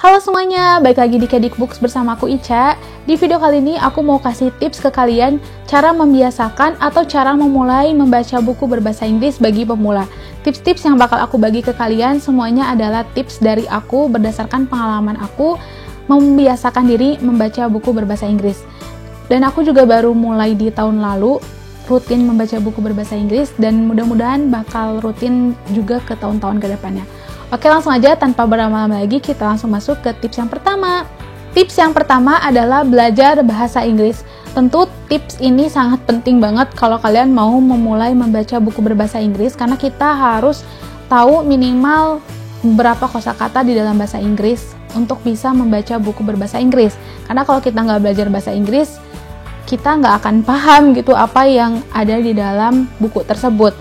Halo semuanya, balik lagi di Kedik Books bersama aku Ica. Di video kali ini aku mau kasih tips ke kalian cara membiasakan atau cara memulai membaca buku berbahasa Inggris bagi pemula. Tips-tips yang bakal aku bagi ke kalian semuanya adalah tips dari aku berdasarkan pengalaman aku membiasakan diri membaca buku berbahasa Inggris. Dan aku juga baru mulai di tahun lalu rutin membaca buku berbahasa Inggris dan mudah-mudahan bakal rutin juga ke tahun-tahun ke depannya. Oke, langsung aja tanpa berlama-lama lagi kita langsung masuk ke tips yang pertama. Tips yang pertama adalah belajar bahasa Inggris. Tentu tips ini sangat penting banget kalau kalian mau memulai membaca buku berbahasa Inggris karena kita harus tahu minimal berapa kosakata di dalam bahasa Inggris untuk bisa membaca buku berbahasa Inggris. Karena kalau kita nggak belajar bahasa Inggris, kita nggak akan paham gitu apa yang ada di dalam buku tersebut.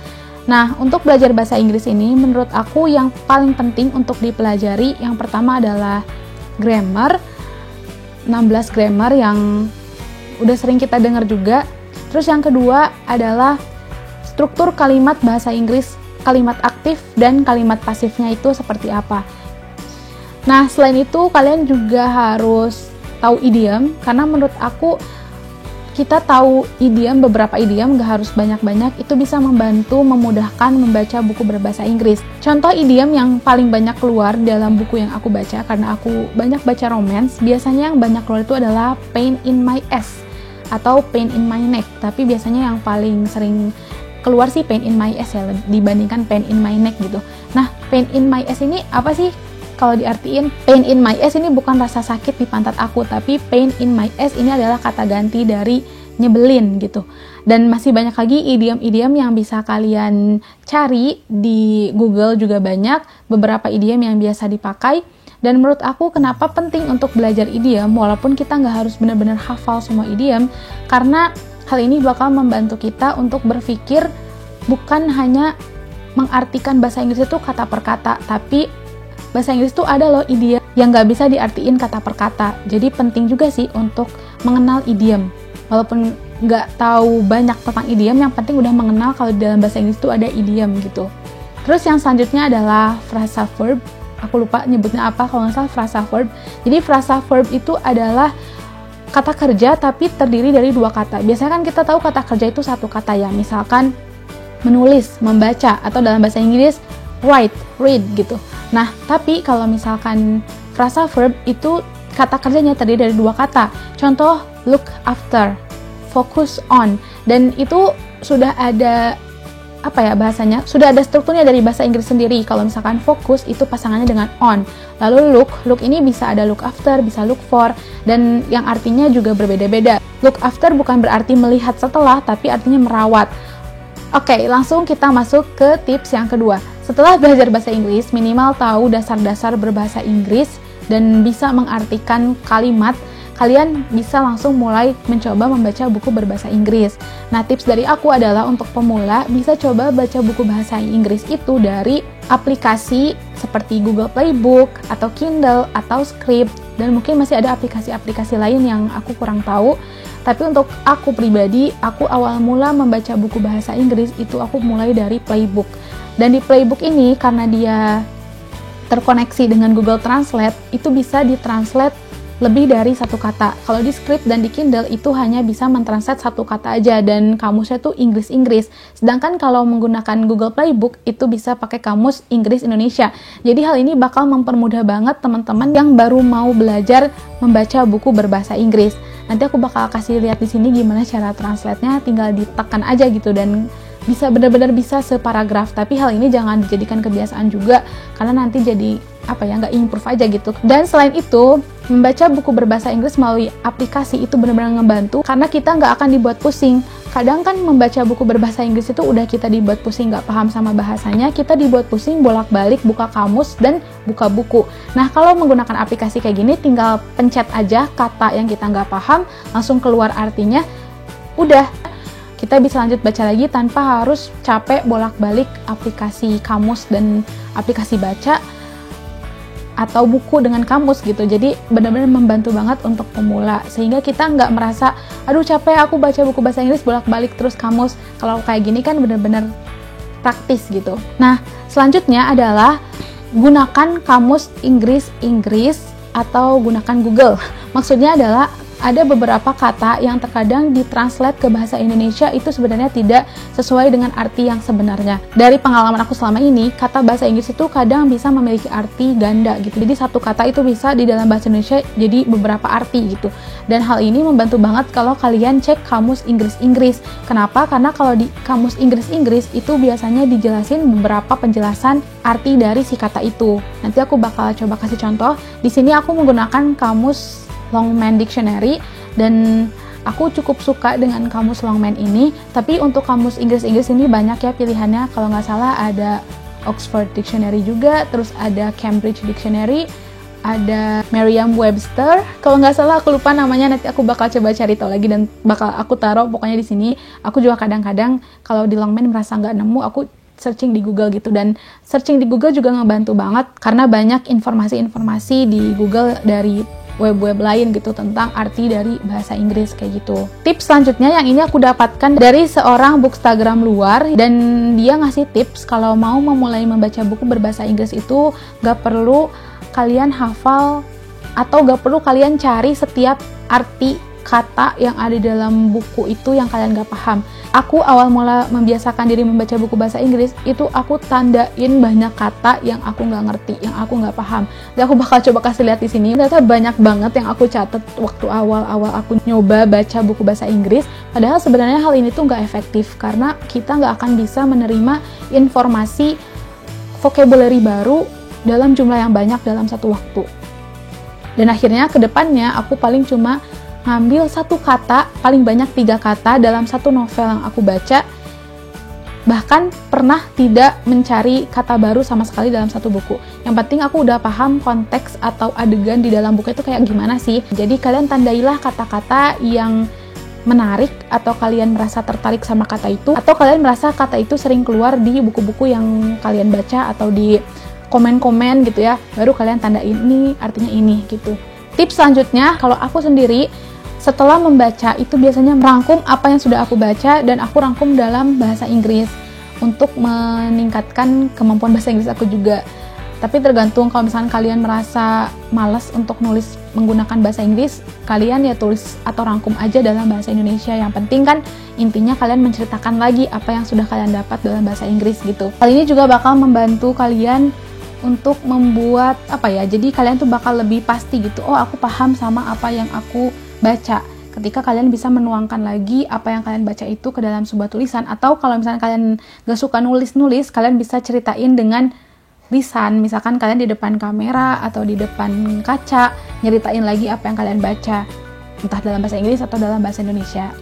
Nah, untuk belajar bahasa Inggris ini, menurut aku yang paling penting untuk dipelajari, yang pertama adalah grammar, 16 grammar yang udah sering kita dengar juga. Terus yang kedua adalah struktur kalimat bahasa Inggris, kalimat aktif dan kalimat pasifnya itu seperti apa. Nah, selain itu kalian juga harus tahu idiom, karena menurut aku kita tahu idiom, beberapa idiom, gak harus banyak-banyak, itu bisa membantu memudahkan membaca buku berbahasa Inggris. Contoh idiom yang paling banyak keluar dalam buku yang aku baca, karena aku banyak baca romance, biasanya yang banyak keluar itu adalah pain in my ass atau pain in my neck, tapi biasanya yang paling sering keluar sih pain in my ass ya, dibandingkan pain in my neck gitu. Nah, pain in my ass ini apa sih? Kalau diartiin, pain in my ass ini bukan rasa sakit di pantat aku, tapi pain in my ass ini adalah kata ganti dari nyebelin gitu. Dan masih banyak lagi idiom-idiom yang bisa kalian cari di Google juga banyak, beberapa idiom yang biasa dipakai. Dan menurut aku kenapa penting untuk belajar idiom, walaupun kita nggak harus benar-benar hafal semua idiom, karena hal ini bakal membantu kita untuk berpikir bukan hanya mengartikan bahasa Inggris itu kata per kata, tapi bahasa Inggris itu ada loh idiom yang nggak bisa diartiin kata per kata. Jadi penting juga sih untuk mengenal idiom. Walaupun nggak tahu banyak tentang idiom, yang penting udah mengenal kalau di dalam bahasa Inggris itu ada idiom gitu. Terus yang selanjutnya adalah frasa verb. Aku lupa nyebutnya apa, kalau nggak salah frasa verb. Jadi frasa verb itu adalah kata kerja tapi terdiri dari dua kata. Biasanya kan kita tahu kata kerja itu satu kata ya. Misalkan menulis, membaca, atau dalam bahasa Inggris write, read gitu. Nah, tapi kalau misalkan frasa verb itu kata kerjanya terdiri dari dua kata. Contoh, look after, focus on. Dan itu sudah ada bahasanya? Sudah ada strukturnya dari bahasa Inggris sendiri. Kalau misalkan focus itu pasangannya dengan on. Lalu look ini bisa ada look after, bisa look for, dan yang artinya juga berbeda-beda. Look after bukan berarti melihat setelah, tapi artinya merawat. Oke, langsung kita masuk ke tips yang kedua. Setelah belajar bahasa Inggris, minimal tahu dasar-dasar berbahasa Inggris dan bisa mengartikan kalimat, kalian bisa langsung mulai mencoba membaca buku berbahasa Inggris. Nah, tips dari aku adalah untuk pemula bisa coba baca buku bahasa Inggris itu dari aplikasi seperti Google Playbook atau Kindle atau Script, dan mungkin masih ada aplikasi-aplikasi lain yang aku kurang tahu. Tapi untuk aku pribadi, aku awal mula membaca buku bahasa Inggris itu aku mulai dari Playbook. Dan di Playbook ini karena dia terkoneksi dengan Google Translate, itu bisa ditranslate lebih dari satu kata. Kalau di Script dan di Kindle itu hanya bisa mentranslate satu kata aja dan kamusnya tuh Inggris-Inggris. Sedangkan kalau menggunakan Google Playbook itu bisa pakai kamus Inggris-Indonesia. Jadi hal ini bakal mempermudah banget teman-teman yang baru mau belajar membaca buku berbahasa Inggris. Nanti aku bakal kasih lihat di sini gimana cara translate-nya, tinggal ditekan aja gitu dan bisa benar-benar bisa separagraf. Tapi hal ini jangan dijadikan kebiasaan juga karena nanti jadi nggak improve aja gitu. Dan selain itu, membaca buku berbahasa Inggris melalui aplikasi itu benar-benar ngebantu karena kita nggak akan dibuat pusing. Kadang kan membaca buku berbahasa Inggris itu udah kita dibuat pusing, nggak paham sama bahasanya, kita dibuat pusing bolak-balik buka kamus dan buka buku. Nah, kalau menggunakan aplikasi kayak gini, tinggal pencet aja kata yang kita nggak paham, langsung keluar artinya, udah. Kita bisa lanjut baca lagi tanpa harus capek bolak-balik aplikasi kamus dan aplikasi baca atau buku dengan kamus gitu. Jadi benar-benar membantu banget untuk pemula, sehingga kita nggak merasa aduh capek aku baca buku bahasa Inggris bolak-balik terus kamus. Kalau kayak gini kan benar-benar praktis gitu. Nah, selanjutnya adalah gunakan kamus Inggris atau gunakan Google. Maksudnya adalah ada beberapa kata yang terkadang ditranslate ke bahasa Indonesia itu sebenarnya tidak sesuai dengan arti yang sebenarnya. Dari pengalaman aku selama ini, kata bahasa Inggris itu kadang bisa memiliki arti ganda gitu. Jadi satu kata itu bisa di dalam bahasa Indonesia jadi beberapa arti gitu. Dan hal ini membantu banget kalau kalian cek kamus Inggris-Inggris. Kenapa? Karena kalau di kamus Inggris-Inggris itu biasanya dijelasin beberapa penjelasan arti dari si kata itu. Nanti aku bakal coba kasih contoh. Di sini aku menggunakan kamus Longman Dictionary dan aku cukup suka dengan kamus Longman ini. Tapi untuk kamus Inggris-Inggris ini banyak ya pilihannya. Kalau nggak salah ada Oxford Dictionary juga, terus ada Cambridge Dictionary, ada Merriam-Webster. Kalau nggak salah aku lupa namanya, nanti aku bakal coba cari tahu lagi dan bakal aku taruh pokoknya di sini. Aku juga kadang-kadang kalau di Longman merasa nggak nemu, aku searching di Google gitu, dan searching di Google juga ngebantu banget karena banyak informasi-informasi di Google dari web-web lain gitu tentang arti dari bahasa Inggris kayak gitu. Tips selanjutnya yang ini aku dapatkan dari seorang bookstagram luar, dan dia ngasih tips kalau mau memulai membaca buku berbahasa Inggris itu gak perlu kalian hafal atau gak perlu kalian cari setiap arti kata yang ada dalam buku itu yang kalian gak paham. Aku awal mula membiasakan diri membaca buku bahasa Inggris, itu aku tandain banyak kata yang aku gak ngerti, yang aku gak paham. Dan aku bakal coba kasih lihat di sini. Ternyata banyak banget yang aku catat waktu awal-awal aku nyoba baca buku bahasa Inggris. Padahal sebenarnya hal ini tuh gak efektif, karena kita gak akan bisa menerima informasi vocabulary baru dalam jumlah yang banyak dalam satu waktu. Dan akhirnya ke depannya aku paling cuma ngambil satu kata, paling banyak 3 kata dalam satu novel yang aku baca. Bahkan pernah tidak mencari kata baru sama sekali dalam satu buku. Yang penting aku udah paham konteks atau adegan di dalam buku itu kayak gimana sih. Jadi kalian tandailah kata-kata yang menarik, atau kalian merasa tertarik sama kata itu, atau kalian merasa kata itu sering keluar di buku-buku yang kalian baca atau di komen-komen gitu ya. Baru kalian tandain ini artinya ini gitu. Tips selanjutnya, kalau aku sendiri setelah membaca itu biasanya merangkum apa yang sudah aku baca, dan aku rangkum dalam bahasa Inggris untuk meningkatkan kemampuan bahasa Inggris aku juga. Tapi tergantung, kalau misalnya kalian merasa malas untuk nulis menggunakan bahasa Inggris, kalian ya tulis atau rangkum aja dalam bahasa Indonesia. Yang penting kan intinya kalian menceritakan lagi apa yang sudah kalian dapat dalam bahasa Inggris gitu. Hal ini juga bakal membantu kalian untuk membuat jadi kalian tuh bakal lebih pasti gitu, oh aku paham sama apa yang aku baca, ketika kalian bisa menuangkan lagi apa yang kalian baca itu ke dalam sebuah tulisan. Atau kalau misalnya kalian gak suka nulis-nulis, kalian bisa ceritain dengan lisan, misalkan kalian di depan kamera atau di depan kaca nyeritain lagi apa yang kalian baca, entah dalam bahasa Inggris atau dalam bahasa Indonesia.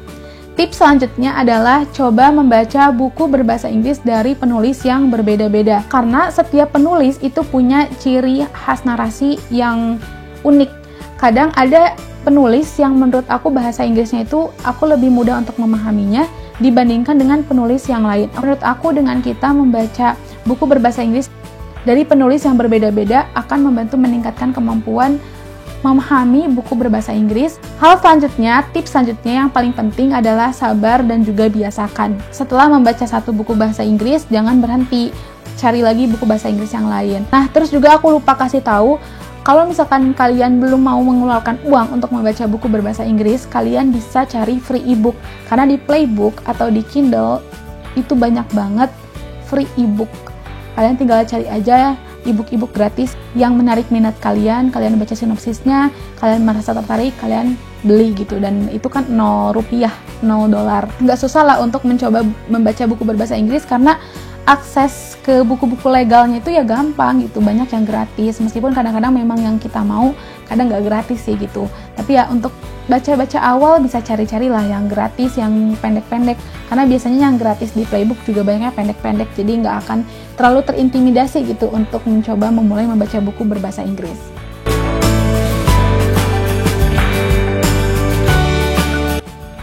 Tips selanjutnya adalah coba membaca buku berbahasa Inggris dari penulis yang berbeda-beda. Karena setiap penulis itu punya ciri khas narasi yang unik. Kadang ada penulis yang menurut aku bahasa Inggrisnya itu aku lebih mudah untuk memahaminya dibandingkan dengan penulis yang lain. Menurut aku dengan kita membaca buku berbahasa Inggris dari penulis yang berbeda-beda akan membantu meningkatkan kemampuan memahami buku berbahasa Inggris. Hal selanjutnya, tips selanjutnya yang paling penting adalah sabar dan juga biasakan. Setelah membaca satu buku bahasa Inggris, jangan berhenti, cari lagi buku bahasa Inggris yang lain. Nah, terus juga aku lupa kasih tahu, kalau misalkan kalian belum mau mengeluarkan uang untuk membaca buku berbahasa Inggris, kalian bisa cari free ebook. Karena di Playbook atau di Kindle itu banyak banget free ebook. Kalian tinggal cari aja ebook-ebook gratis yang menarik minat kalian baca sinopsisnya, kalian merasa tertarik, kalian beli gitu. Dan itu kan 0 rupiah, 0 dolar. Nggak susah lah untuk mencoba membaca buku berbahasa Inggris, karena akses ke buku-buku legalnya itu ya gampang gitu, banyak yang gratis, meskipun kadang-kadang memang yang kita mau kadang nggak gratis sih gitu. Tapi ya untuk baca-baca awal bisa cari-cari lah yang gratis, yang pendek-pendek, karena biasanya yang gratis di Playbook juga banyaknya pendek-pendek, jadi nggak akan terlalu terintimidasi gitu untuk mencoba memulai membaca buku berbahasa Inggris.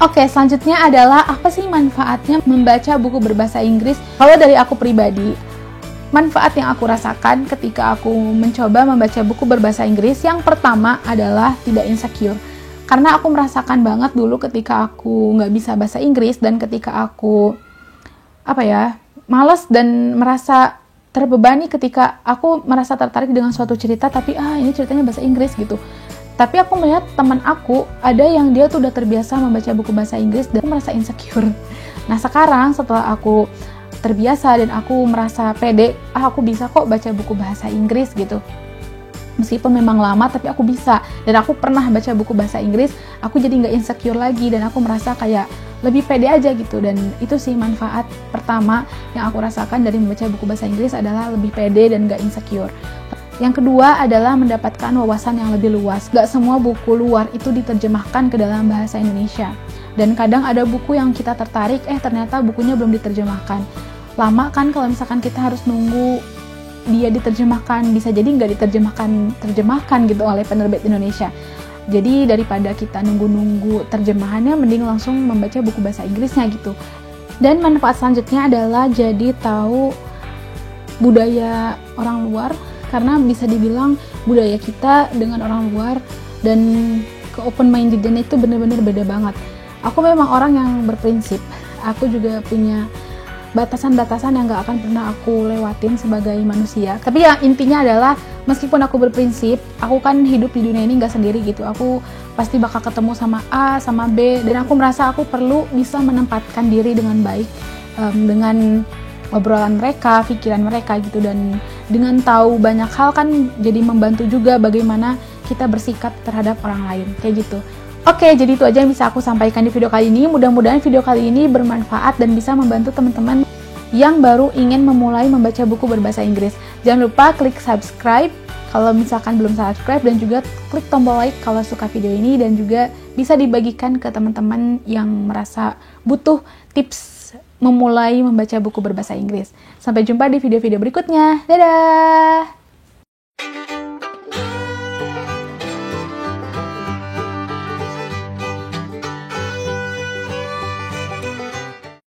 Oke, selanjutnya adalah apa sih manfaatnya membaca buku berbahasa Inggris? Kalau dari aku pribadi, manfaat yang aku rasakan ketika aku mencoba membaca buku berbahasa Inggris, yang pertama adalah tidak insecure. Karena aku merasakan banget dulu ketika aku nggak bisa bahasa Inggris, dan ketika aku malas dan merasa terbebani ketika aku merasa tertarik dengan suatu cerita tapi ini ceritanya bahasa Inggris gitu. Tapi aku melihat teman aku ada yang dia tuh udah terbiasa membaca buku bahasa Inggris dan aku merasa insecure. Nah sekarang setelah aku terbiasa dan aku merasa pede, aku bisa kok baca buku bahasa Inggris gitu. Meskipun memang lama tapi aku bisa, dan aku pernah baca buku bahasa Inggris, aku jadi nggak insecure lagi dan aku merasa kayak lebih pede aja gitu. Dan itu sih manfaat pertama yang aku rasakan dari membaca buku bahasa Inggris adalah lebih pede dan nggak insecure. Yang kedua adalah mendapatkan wawasan yang lebih luas. Gak semua buku luar itu diterjemahkan ke dalam bahasa Indonesia. Dan kadang ada buku yang kita tertarik, ternyata bukunya belum diterjemahkan. Lama kan kalau misalkan kita harus nunggu dia diterjemahkan, bisa jadi nggak diterjemahkan gitu oleh penerbit Indonesia. Jadi daripada kita nunggu-nunggu terjemahannya, mending langsung membaca buku bahasa Inggrisnya gitu. Dan manfaat selanjutnya adalah jadi tahu budaya orang luar, karena bisa dibilang budaya kita dengan orang luar dan ke open minded-nya itu benar-benar beda banget. Aku memang orang yang berprinsip, aku juga punya batasan-batasan yang gak akan pernah aku lewatin sebagai manusia. Tapi yang intinya adalah meskipun aku berprinsip, aku kan hidup di dunia ini gak sendiri gitu. Aku pasti bakal ketemu sama A, sama B, dan aku merasa aku perlu bisa menempatkan diri dengan baik dengan obrolan mereka, pikiran mereka gitu. Dan dengan tahu banyak hal kan jadi membantu juga bagaimana kita bersikap terhadap orang lain, kayak gitu. Oke, jadi itu aja yang bisa aku sampaikan di video kali ini. Mudah-mudahan video kali ini bermanfaat dan bisa membantu teman-teman yang baru ingin memulai membaca buku berbahasa Inggris. Jangan lupa klik subscribe kalau misalkan belum subscribe, dan juga klik tombol like kalau suka video ini, dan juga bisa dibagikan ke teman-teman yang merasa butuh tips memulai membaca buku berbahasa Inggris. Sampai jumpa di video-video berikutnya. Dadah!